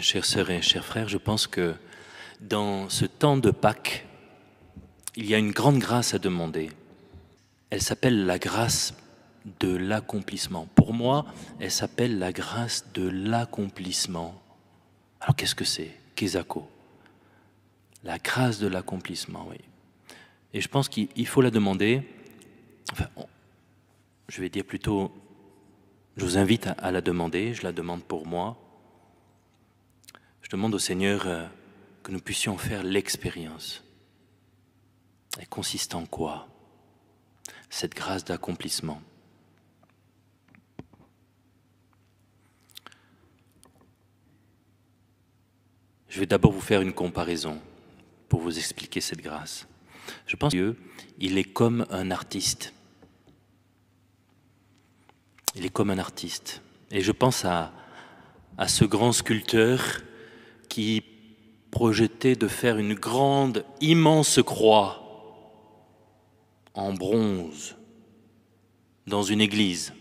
Chères sœurs et chers frères, je pense que dans ce temps de Pâques, il y a une grande grâce à demander. Elle s'appelle la grâce de l'accomplissement. Pour moi, elle s'appelle la grâce de l'accomplissement. Alors qu'est-ce que c'est? Kesako. La grâce de l'accomplissement, oui. Et je pense qu'il faut la demander. Enfin, je vais dire plutôt, je vous invite à la demander, je la demande pour moi. Je demande au Seigneur que nous puissions faire l'expérience. Elle consiste en quoi? Cette grâce d'accomplissement. Je vais d'abord vous faire une comparaison pour vous expliquer cette grâce. Je pense que Dieu, il est comme un artiste. Il est comme un artiste. Et je pense à ce grand sculpteur qui projetait de faire une grande, immense croix en bronze dans une église.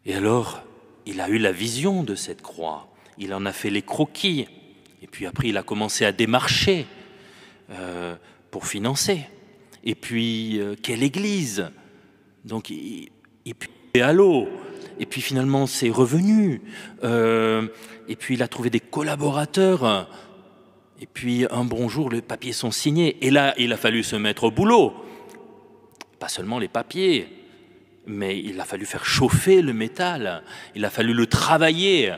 Et alors, il a eu la vision de cette croix. Il en a fait les croquis. Et puis après, il a commencé à démarcher pour financer. Et puis, quelle église? Donc, et puis à l'eau. Et puis finalement, c'est revenu. Et puis, il a trouvé des collaborateurs. Et puis, un bon jour, les papiers sont signés. Et là, il a fallu se mettre au boulot. Pas seulement les papiers, mais il a fallu faire chauffer le métal. Il a fallu le travailler.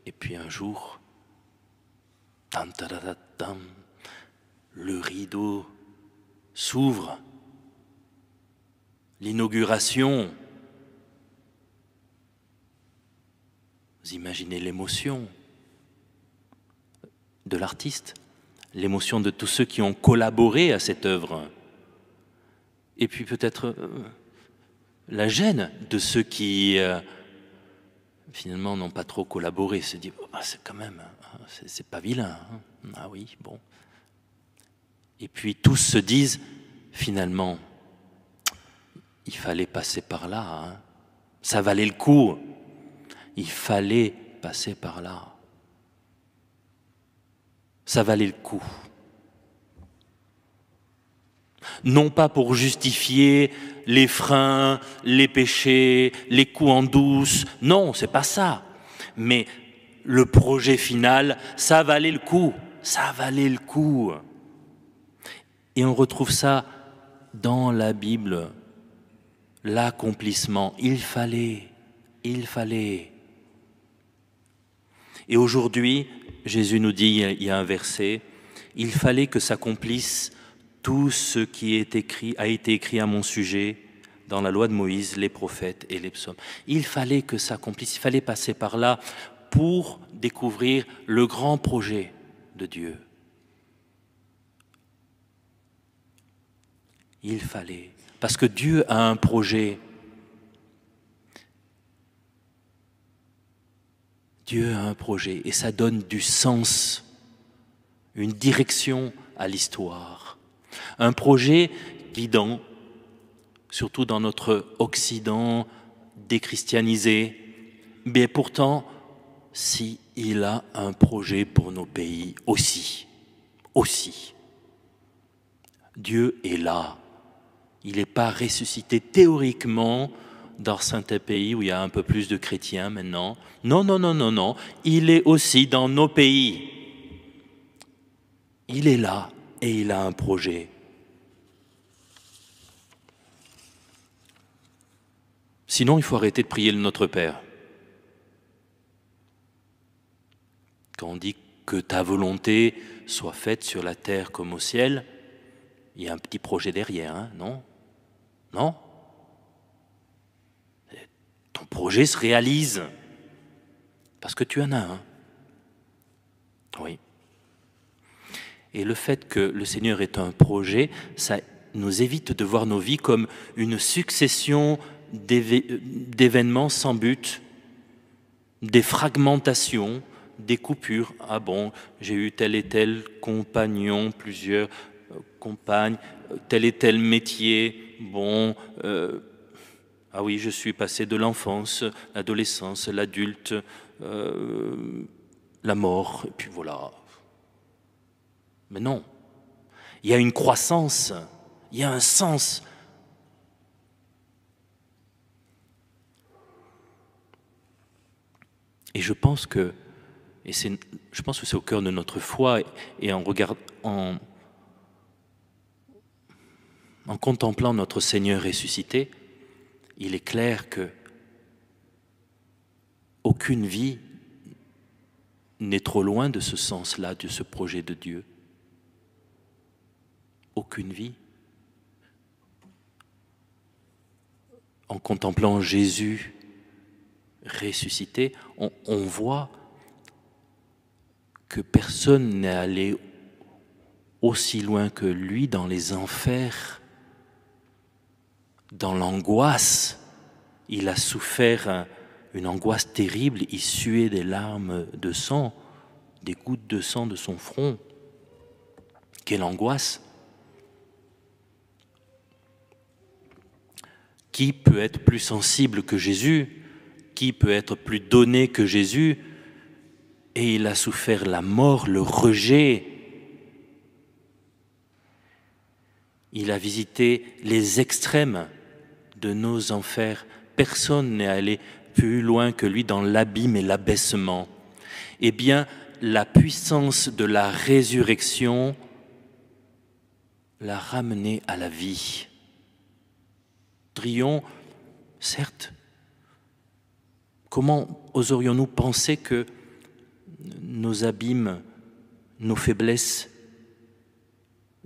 Et puis un jour, le rideau s'ouvre. L'inauguration. Vous imaginez l'émotion de l'artiste, l'émotion de tous ceux qui ont collaboré à cette œuvre. Et puis peut-être la gêne de ceux qui finalement n'ont pas trop collaboré, se disent oh, c'est quand même, c'est pas vilain. Hein. Ah oui, bon. Et puis tous se disent finalement, il fallait passer par là, hein. Ça valait le coup. Il fallait passer par là. Ça valait le coup. Non pas pour justifier les freins, les péchés, les coups en douce. Non, c'est pas ça. Mais le projet final, ça valait le coup. Ça valait le coup. Et on retrouve ça dans la Bible. L'accomplissement. Il fallait. Et aujourd'hui, Jésus nous dit, il y a un verset, il fallait que s'accomplisse tout ce qui a été écrit à mon sujet dans la loi de Moïse, les prophètes et les psaumes. Il fallait que s'accomplisse, il fallait passer par là pour découvrir le grand projet de Dieu. Il fallait, parce que Dieu a un projet. Dieu a un projet et ça donne du sens, une direction à l'histoire. Un projet guidant, surtout dans notre Occident déchristianisé, mais pourtant, si il a un projet pour nos pays aussi. Dieu est là. Il n'est pas ressuscité théoriquement dans certains pays où il y a un peu plus de chrétiens maintenant. Non. Il est aussi dans nos pays. Il est là et il a un projet. Sinon, il faut arrêter de prier le Notre Père. Quand on dit que ta volonté soit faite sur la terre comme au ciel, il y a un petit projet derrière, hein, non? Non? Ton projet se réalise parce que tu en as un. Oui. Et le fait que le Seigneur ait un projet, ça nous évite de voir nos vies comme une succession d'événements sans but, des fragmentations, des coupures. Ah bon, j'ai eu tel et tel compagnon, plusieurs compagnes, tel et tel métier. Bon, Ah oui, je suis passé de l'enfance, l'adolescence, l'adulte, la mort, et puis voilà. Mais non, il y a une croissance, il y a un sens. Et je pense que c'est au cœur de notre foi, et en contemplant notre Seigneur ressuscité, il est clair que aucune vie n'est trop loin de ce sens-là, de ce projet de Dieu. Aucune vie. En contemplant Jésus ressuscité, on voit que personne n'est allé aussi loin que lui dans les enfers, dans l'angoisse. Il a souffert une angoisse terrible, il suait des larmes de sang, des gouttes de sang de son front. Quelle angoisse! Qui peut être plus sensible que Jésus? Qui peut être plus donné que Jésus? Et il a souffert la mort, le rejet. Il a visité les extrêmes de nos enfers. Personne n'est allé plus loin que lui dans l'abîme et l'abaissement. Eh bien, la puissance de la résurrection l'a ramené à la vie. Certes, comment oserions-nous penser que nos abîmes, nos faiblesses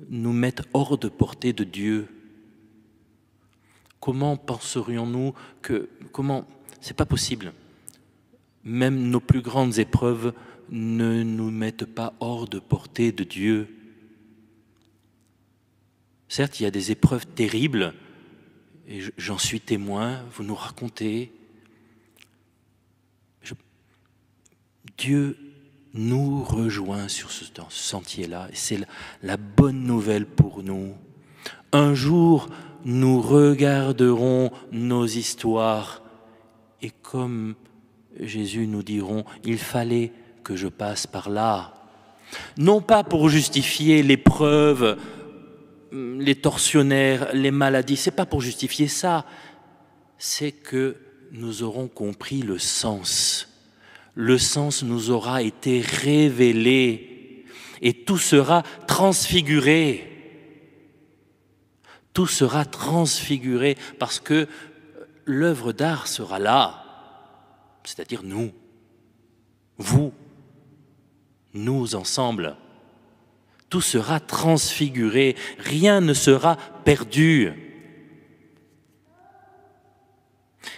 nous mettent hors de portée de Dieu? Comment penserions-nous c'est pas possible. Même nos plus grandes épreuves ne nous mettent pas hors de portée de Dieu. Certes, il y a des épreuves terribles, et j'en suis témoin, vous nous racontez. Dieu nous rejoint sur ce sentier-là, et c'est la bonne nouvelle pour nous. Un jour, nous regarderons nos histoires, et comme Jésus nous dirons, il fallait que je passe par là. Non pas pour justifier l'épreuve, les tortionnaires, les maladies, c'est pas pour justifier ça, c'est que nous aurons compris le sens. Le sens nous aura été révélé et tout sera transfiguré. Tout sera transfiguré parce que l'œuvre d'art sera là, c'est-à-dire nous, vous, nous ensemble. Tout sera transfiguré, rien ne sera perdu.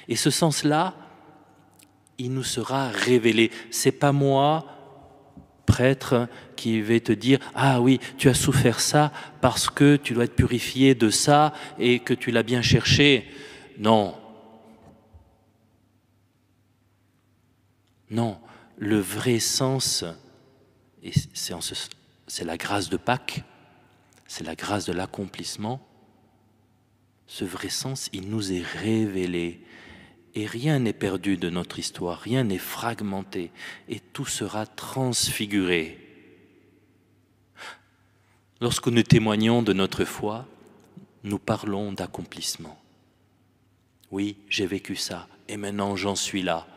Et ce sens-là, il nous sera révélé. C'est pas moi, prêtre, qui vais te dire « Ah oui, tu as souffert ça parce que tu dois être purifié de ça et que tu l'as bien cherché. » Non. Non, le vrai sens, et c'est la grâce de Pâques, c'est la grâce de l'accomplissement. Ce vrai sens, il nous est révélé. Et rien n'est perdu de notre histoire, rien n'est fragmenté, et tout sera transfiguré. Lorsque nous témoignons de notre foi, nous parlons d'accomplissement. Oui, j'ai vécu ça, et maintenant j'en suis là,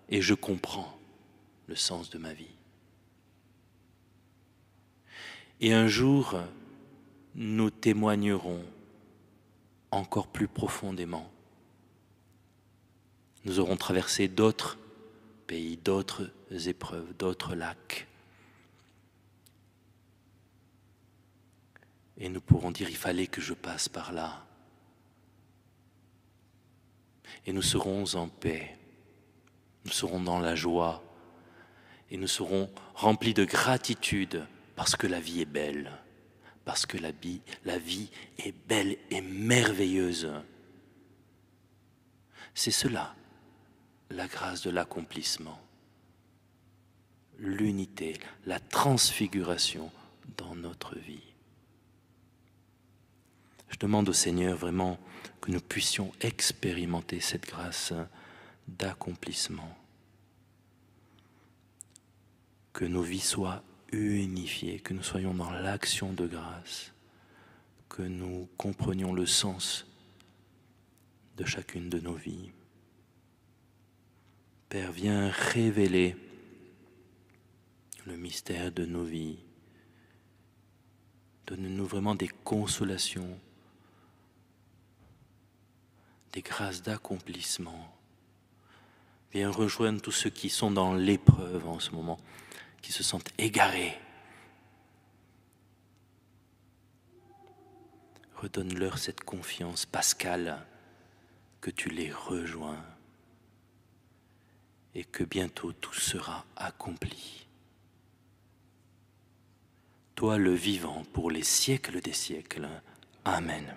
et je comprends le sens de ma vie. Et un jour, nous témoignerons encore plus profondément. Nous aurons traversé d'autres pays, d'autres épreuves, d'autres lacs. Et nous pourrons dire, il fallait que je passe par là. Et nous serons en paix, nous serons dans la joie, et nous serons remplis de gratitude parce que la vie est belle, parce que la vie est belle et merveilleuse. C'est cela, la grâce de l'accomplissement, l'unité, la transfiguration dans notre vie. Je demande au Seigneur vraiment que nous puissions expérimenter cette grâce d'accomplissement. Que nos vies soient unifiées, que nous soyons dans l'action de grâce, que nous comprenions le sens de chacune de nos vies. Père, viens révéler le mystère de nos vies. Donne-nous vraiment des consolations, des grâces d'accomplissement. Viens rejoindre tous ceux qui sont dans l'épreuve en ce moment, qui se sentent égarés. Redonne-leur cette confiance pascale que tu les rejoins et que bientôt tout sera accompli. Toi le vivant pour les siècles des siècles. Amen.